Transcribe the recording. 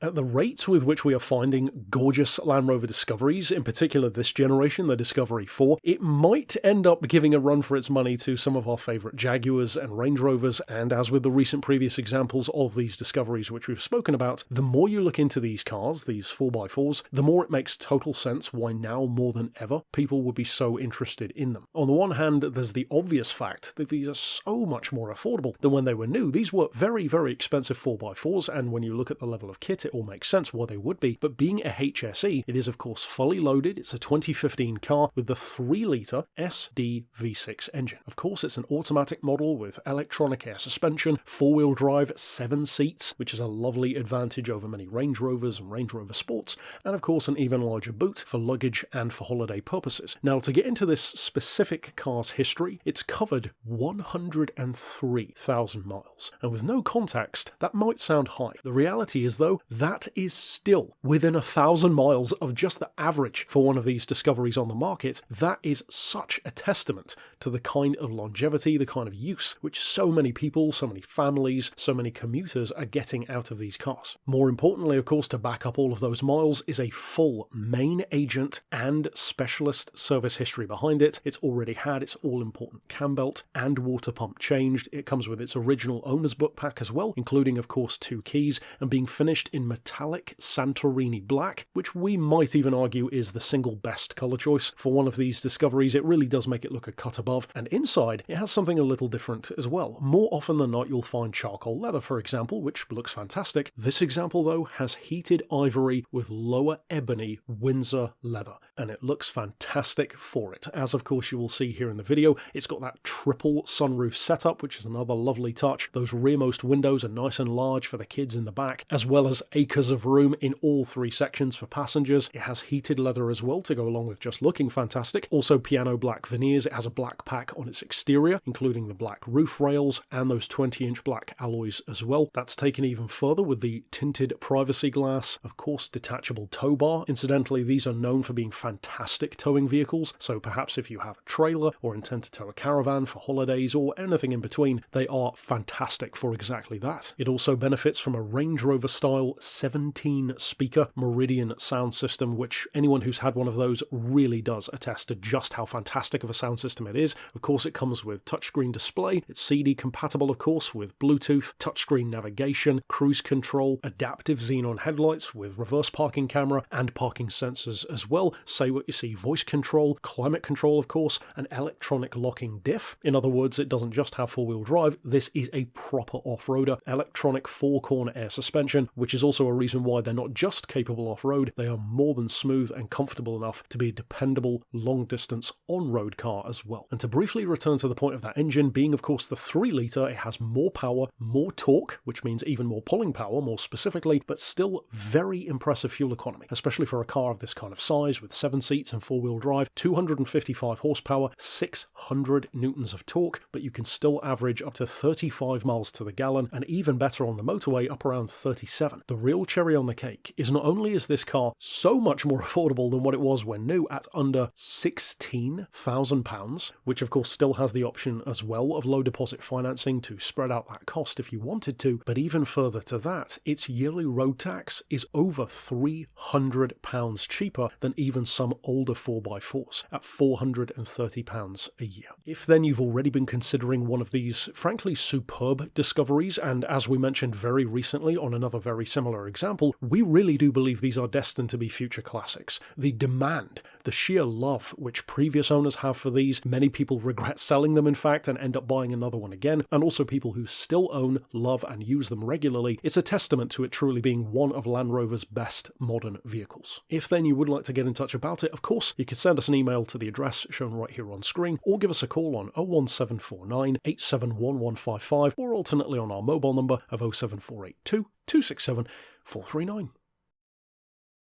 At the rate with which we are finding gorgeous Land Rover Discoveries, in particular this generation, the Discovery 4, it might end up giving a run for its money to some of our favourite Jaguars and Range Rovers, and as with the recent previous examples of these Discoveries which we've spoken about, the more you look into these cars, these 4x4s, the more it makes total sense why now more than ever people would be so interested in them. On the one hand, there's the obvious fact that these are so much more affordable than when they were new. These were very, very expensive 4x4s, and when you look at the level of kit, it all makes sense why they would be. But being a HSE, it is of course fully loaded. It's a 2015 car with the 3-litre SDV6 engine. Of course, it's an automatic model with electronic air suspension, 4-wheel drive, 7 seats, which is a lovely advantage over many Range Rovers and Range Rover Sports, and of course an even larger boot for luggage and for holiday purposes. Now, to get into this specific car's history, it's covered 103,000 miles, and with no context, that might sound high. The reality is, though, that is still within 1,000 miles of just the average for one of these Discoveries on the market. That is such a testament to the kind of longevity, the kind of use which so many people, so many families, so many commuters are getting out of these cars. More importantly, of course, to back up all of those miles is a full main agent and specialist service history behind it. It's already had its all-important cam belt and water pump changed. It comes with its original owner's book pack as well, including of course 2 keys, and being finished in metallic Santorini black, which we might even argue is the single best colour choice for one of these Discoveries. It really does make it look a cut above, and inside it has something a little different as well. More often than not you'll find charcoal leather, for example, which looks fantastic. This example though has heated ivory with lower ebony Windsor leather, and it looks fantastic for it. As of course you will see here in the video, it's got that triple sunroof setup, which is another lovely touch. Those rearmost windows are nice and large for the kids in the back, as well as acres of room in all 3 sections for passengers. It has heated leather as well to go along with just looking fantastic. Also piano black veneers. It has a black pack on its exterior, including the black roof rails and those 20-inch black alloys as well. That's taken even further with the tinted privacy glass, of course detachable tow bar. Incidentally, these are known for being fantastic towing vehicles, so perhaps if you have a trailer or intend to tow a caravan for holidays or anything in between, they are fantastic for exactly that. It also benefits from a Range Rover style 17-speaker Meridian sound system, which anyone who's had one of those really does attest to just how fantastic of a sound system it is. Of course, it comes with touchscreen display. It's CD compatible, of course, with Bluetooth, touchscreen navigation, cruise control, adaptive xenon headlights with reverse parking camera and parking sensors as well. Say what you see, voice control, climate control, of course, and electronic locking diff. In other words, it doesn't just have 4-wheel drive, this is a proper off-roader. Electronic 4-corner air suspension, which is also a reason why they're not just capable off-road, they are more than smooth and comfortable enough to be a dependable long-distance on-road car as well. And to briefly return to the point of that engine, being of course the 3-litre, it has more power, more torque, which means even more pulling power more specifically, but still very impressive fuel economy, especially for a car of this kind of size with 7 seats and 4-wheel drive. 255 horsepower, 600 newtons of torque, but you can still average up to 35 miles to the gallon, and even better on the motorway, up around 37. The real cherry on the cake is not only is this car so much more affordable than what it was when new at under £16,000, which of course still has the option as well of low deposit financing to spread out that cost if you wanted to, but even further to that, its yearly road tax is over £300 cheaper than even some older 4x4s at £430 a year. If then you've already been considering one of these frankly superb Discoveries, and as we mentioned very recently on another very similar example, we really do believe these are destined to be future classics. The demand, the sheer love which previous owners have for these, many people regret selling them in fact and end up buying another one again, and also people who still own, love and use them regularly, it's a testament to it truly being one of Land Rover's best modern vehicles. If then you would like to get in touch about it, of course you could send us an email to the address shown right here on screen, or give us a call on 01749 871155, or alternately on our mobile number of 07482 267 439.